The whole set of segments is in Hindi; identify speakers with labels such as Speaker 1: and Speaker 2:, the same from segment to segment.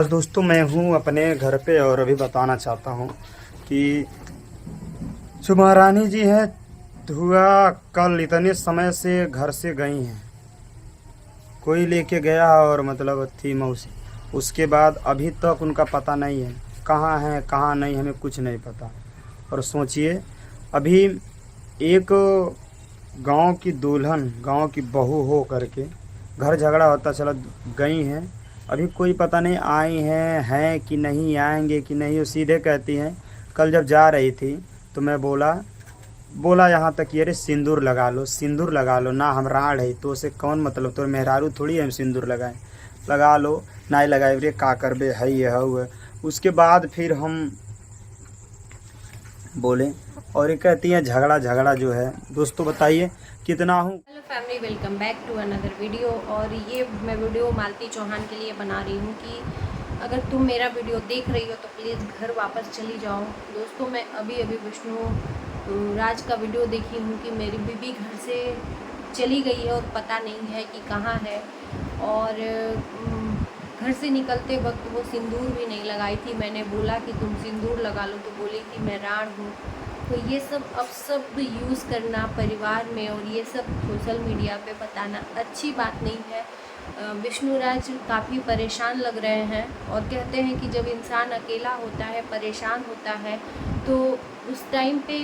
Speaker 1: बस दोस्तों, मैं हूँ अपने घर पे और अभी बताना चाहता हूँ कि जो महारानी जी हैं, हुआ कल इतने समय से घर से गई हैं। कोई लेके गया और मतलब थी मौसी। उसके बाद अभी तक उनका पता नहीं है, कहाँ है कहाँ नहीं, हमें कुछ नहीं पता। और सोचिए, अभी एक गांव की दुल्हन, गांव की बहू हो करके घर झगड़ा होता चला गई हैं। अभी कोई पता नहीं आई हैं कि नहीं, आएंगे कि नहीं। वो सीधे कहती हैं, कल जब जा रही थी तो मैं बोला बोला यहाँ तक कि अरे सिंदूर लगा लो, सिंदूर लगा लो ना, हम राड़ है तो उसे कौन मतलब, तो मेहरारू थोड़ी हम सिंदूर लगाएं। लगा लो ना, लगाए रे का करबे, है ये है। उसके बाद फिर हम बोले और ये कहती हैं झगड़ा झगड़ा जो है। दोस्तों बताइए कितना हूँ।
Speaker 2: Hello family, welcome back to another video. और ये मैं वीडियो मालती चौहान के लिए बना रही हूँ कि अगर तुम मेरा वीडियो देख रही हो तो प्लीज़ घर वापस चली जाओ। दोस्तों, मैं अभी अभी विष्णु राज का वीडियो देखी हूँ कि मेरी बीबी घर से चली गई है और पता नहीं है कि कहाँ है। और घर से निकलते वक्त वो सिंदूर भी नहीं लगाई थी। मैंने बोला कि तुम सिंदूर लगा लो तो बोली कि मैं राण हूँ। तो ये सब अब सब यूज़ करना परिवार में और ये सब सोशल मीडिया पे बताना अच्छी बात नहीं है। विष्णुराज काफ़ी परेशान लग रहे हैं और कहते हैं कि जब इंसान अकेला होता है, परेशान होता है, तो उस टाइम पे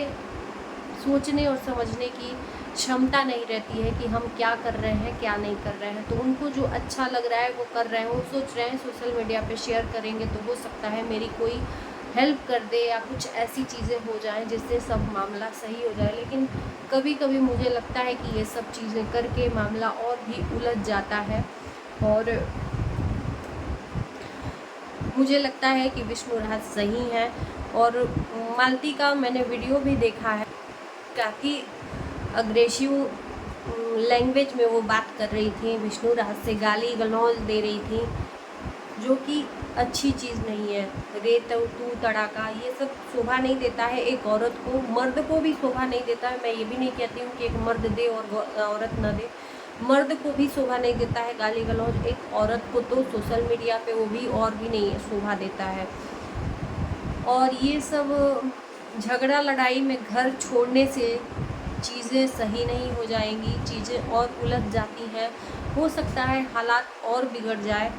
Speaker 2: सोचने और समझने की क्षमता नहीं रहती है कि हम क्या कर रहे हैं क्या नहीं कर रहे हैं। तो उनको जो अच्छा लग रहा है वो कर रहे हैं, वो सोच रहे हैं सोशल मीडिया पे शेयर करेंगे तो हो सकता है मेरी कोई हेल्प कर दे या कुछ ऐसी चीज़ें हो जाएं जिससे सब मामला सही हो जाए। लेकिन कभी कभी मुझे लगता है कि ये सब चीज़ें करके मामला और भी उलझ जाता है। और मुझे लगता है कि विष्णुराज सही है। और मालती का मैंने वीडियो भी देखा है, काफ़ी अग्रेसिव लैंग्वेज में वो बात कर रही थी, विष्णुराज से गाली गलौज दे रही थी, जो कि अच्छी चीज़ नहीं है। रे तू तड़ाका ये सब शोभा नहीं देता है एक औरत को, मर्द को भी शोभा नहीं देता है। मैं ये भी नहीं कहती हूँ कि एक मर्द दे और औरत न दे, मर्द को भी शोभा नहीं देता है गाली गलौज। एक औरत को तो सोशल मीडिया पे वो भी और भी नहीं शोभा देता है। और ये सब झगड़ा लड़ाई में घर छोड़ने से चीज़ें सही नहीं हो जाएंगी, चीज़ें और उलझ जाती हैं। हो सकता है हालात और बिगड़ जाए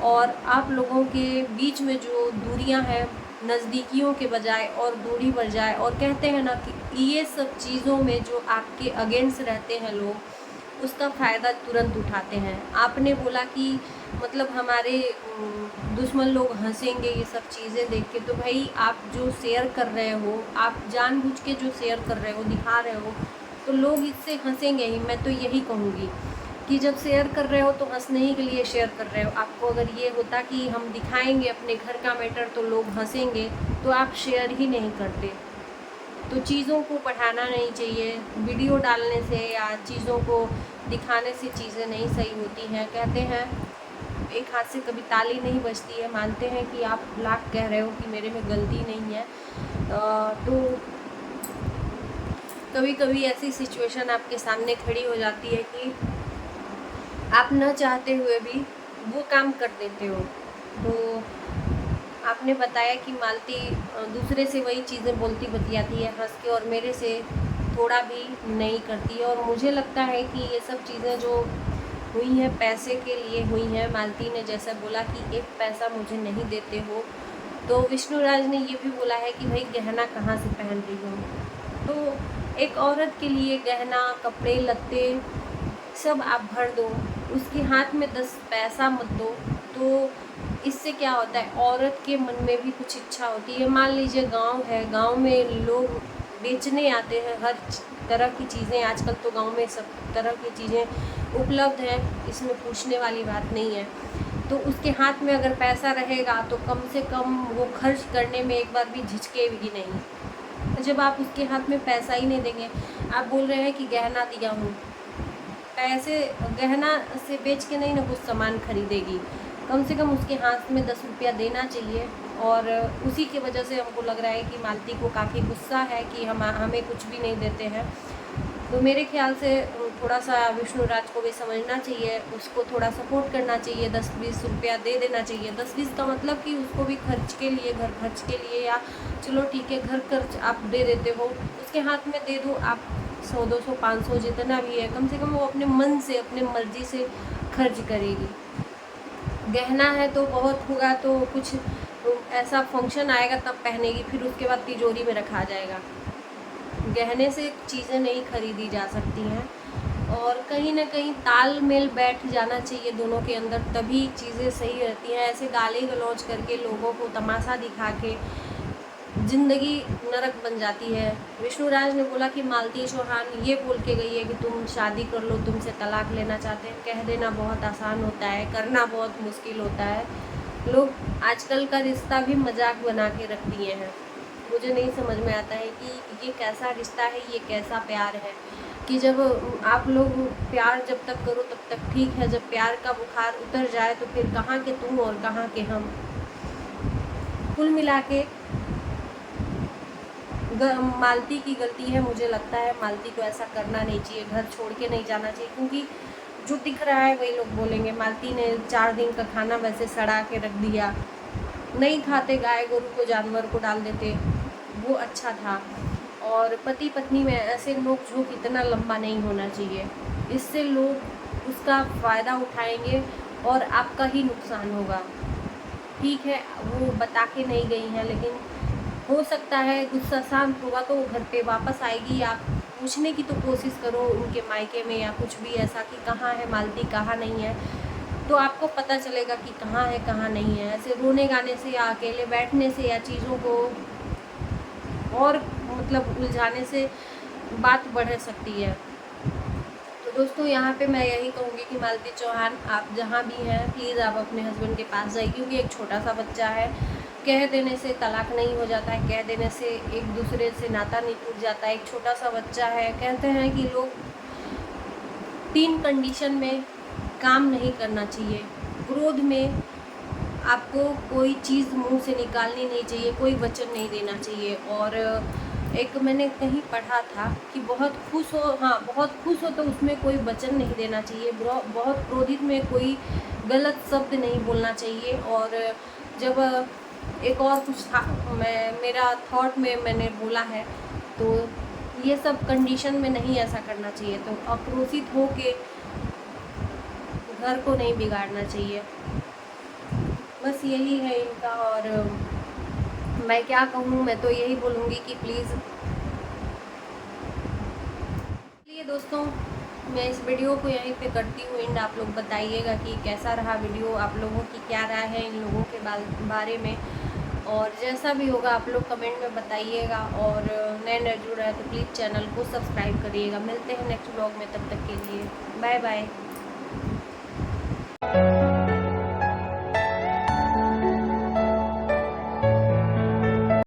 Speaker 2: और आप लोगों के बीच में जो दूरियां हैं, नज़दीकियों के बजाय और दूरी बढ़ जाए। और कहते हैं ना कि ये सब चीज़ों में जो आपके अगेंस्ट रहते हैं लोग, उसका फ़ायदा तुरंत उठाते हैं। आपने बोला कि मतलब हमारे दुश्मन लोग हंसेंगे ये सब चीज़ें देख के, तो भाई आप जो शेयर कर रहे हो, आप जानबूझ के जो शेयर कर रहे हो, दिखा रहे हो, तो लोग इससे हंसेंगे ही। मैं तो यही कहूँगी कि जब शेयर कर रहे हो तो हंसने ही के लिए शेयर कर रहे हो। आपको अगर ये होता कि हम दिखाएंगे अपने घर का मैटर तो लोग हंसेंगे, तो आप शेयर ही नहीं करते। तो चीज़ों को बढ़ाना नहीं चाहिए, वीडियो डालने से या चीज़ों को दिखाने से चीज़ें नहीं सही होती हैं। कहते हैं एक हाथ से कभी ताली नहीं बजती है। मानते हैं कि आप लाख कह रहे हो कि मेरे में गलती नहीं है, तो कभी कभी ऐसी सिचुएशन आपके सामने खड़ी हो जाती है कि आप न चाहते हुए भी वो काम कर देते हो। तो आपने बताया कि मालती दूसरे से वही चीज़ें बोलती बतियाती है हंस के, और मेरे से थोड़ा भी नहीं करती है। और मुझे लगता है कि ये सब चीज़ें जो हुई हैं पैसे के लिए हुई हैं। मालती ने जैसा बोला कि एक पैसा मुझे नहीं देते हो, तो विष्णुराज ने ये भी बोला है कि भाई गहना कहाँ से पहन रही हो। तो एक औरत के लिए गहना, कपड़े लत्ते सब आप भर दो, उसके हाथ में 10 पैसा मत दो। तो इससे क्या होता है, औरत के मन में भी कुछ इच्छा होती है। मान लीजिए गांव है, गांव में लोग बेचने आते हैं हर तरह की चीज़ें। आजकल तो गांव में सब तरह की चीज़ें उपलब्ध हैं, इसमें पूछने वाली बात नहीं है। तो उसके हाथ में अगर पैसा रहेगा तो कम से कम वो खर्च करने में एक बार भी झिझकेगी नहीं। तो जब आप उसके हाथ में पैसा ही नहीं देंगे, आप बोल रहे हैं कि गहना दिया हूँ, पैसे गहना से बेच के नहीं ना कुछ सामान खरीदेगी, कम से कम उसके हाथ में 10 रुपया देना चाहिए। और उसी की वजह से हमको लग रहा है कि मालती को काफ़ी गुस्सा है कि हमें कुछ भी नहीं देते हैं। तो मेरे ख्याल से थोड़ा सा विष्णु राज को भी समझना चाहिए, उसको थोड़ा सपोर्ट करना चाहिए, 10-20 रुपया दे देना चाहिए। 10-20 का मतलब कि उसको भी खर्च के लिए, घर खर्च के लिए, या चलो ठीक है घर खर्च आप दे देते हो, उसके हाथ में दे दो आप 100-200 500 जितना भी है, कम से कम वो अपने मन से अपने मर्जी से खर्च करेगी। गहना है तो बहुत होगा तो कुछ ऐसा फंक्शन आएगा तब पहनेगी, फिर उसके बाद तिजोरी में रखा जाएगा। गहने से चीज़ें नहीं खरीदी जा सकती हैं, और कहीं ना कहीं तालमेल बैठ जाना चाहिए दोनों के अंदर, तभी चीज़ें सही रहती हैं। ऐसे गाली गलौज करके लोगों को तमाशा दिखा के ज़िंदगी नरक बन जाती है। विष्णु राज ने बोला कि मालती चौहान ये बोल के गई है कि तुम शादी कर लो, तुमसे तलाक लेना चाहते हैं। कह देना बहुत आसान होता है, करना बहुत मुश्किल होता है। लोग आजकल का रिश्ता भी मजाक बना के रख दिए हैं। मुझे नहीं समझ में आता है कि ये कैसा रिश्ता है, ये कैसा प्यार है, कि जब आप लोग प्यार जब तक करो तब तक ठीक है, जब प्यार का बुखार उतर जाए तो फिर कहाँ के तुम और कहाँ के हम। कुल मिला के मालती की गलती है, मुझे लगता है मालती को ऐसा करना नहीं चाहिए, घर छोड़ के नहीं जाना चाहिए, क्योंकि जो दिख रहा है वही लोग बोलेंगे। मालती ने 4 दिन का खाना वैसे सड़ा के रख दिया, नहीं खाते गाय गोरू को, जानवर को डाल देते, वो अच्छा था। और पति पत्नी में ऐसे नोक झोंक इतना लंबा नहीं होना चाहिए, इससे लोग उसका फ़ायदा उठाएंगे और आपका ही नुकसान होगा। ठीक है वो बता के नहीं गई हैं, लेकिन हो सकता है गुस्सा शांत होगा तो वो घर पे वापस आएगी, या पूछने की तो कोशिश करो उनके मायके में या कुछ भी ऐसा कि कहाँ है मालती, कहाँ नहीं है, तो आपको पता चलेगा कि कहाँ है कहाँ नहीं है। ऐसे रोने गाने से या अकेले बैठने से या चीज़ों को और मतलब उलझाने से बात बढ़ सकती है। तो दोस्तों यहाँ पे मैं यही कहूँगी कि मालती चौहान आप जहाँ भी हैं प्लीज़ आप अपने हस्बैंड के पास जाइए, क्योंकि एक छोटा सा बच्चा है, कह देने से तलाक नहीं हो जाता है, कह देने से एक दूसरे से नाता नहीं टूट जाता है। एक छोटा सा बच्चा है, कहते हैं कि लोग 3 कंडीशन में काम नहीं करना चाहिए। क्रोध में आपको कोई चीज़ मुंह से निकालनी नहीं चाहिए, कोई वचन नहीं देना चाहिए, और एक मैंने कहीं पढ़ा था कि बहुत खुश हो, हाँ बहुत खुश हो तो उसमें कोई वचन नहीं देना चाहिए, बहुत क्रोधित में कोई गलत शब्द नहीं बोलना चाहिए। और जब एक और कुछ था मेरा थॉट में मैंने बोला है, तो ये सब कंडीशन में नहीं ऐसा करना चाहिए। तो आक्रोशित हो के घर को नहीं बिगाड़ना चाहिए, बस यही है इनका। और मैं क्या कहूँ, मैं तो यही बोलूँगी कि प्लीज़ चलिए दोस्तों मैं इस वीडियो को यहीं पे करती हूँ एंड। आप लोग बताइएगा कि कैसा रहा वीडियो, आप लोगों की क्या राय है इन लोगों के बारे में, और जैसा भी होगा आप लोग कमेंट में बताइएगा। और नए जुड़ रहे हैं तो प्लीज़ चैनल को सब्सक्राइब करिएगा। मिलते हैं नेक्स्ट ब्लॉग में, तब तक के लिए बाय बाय।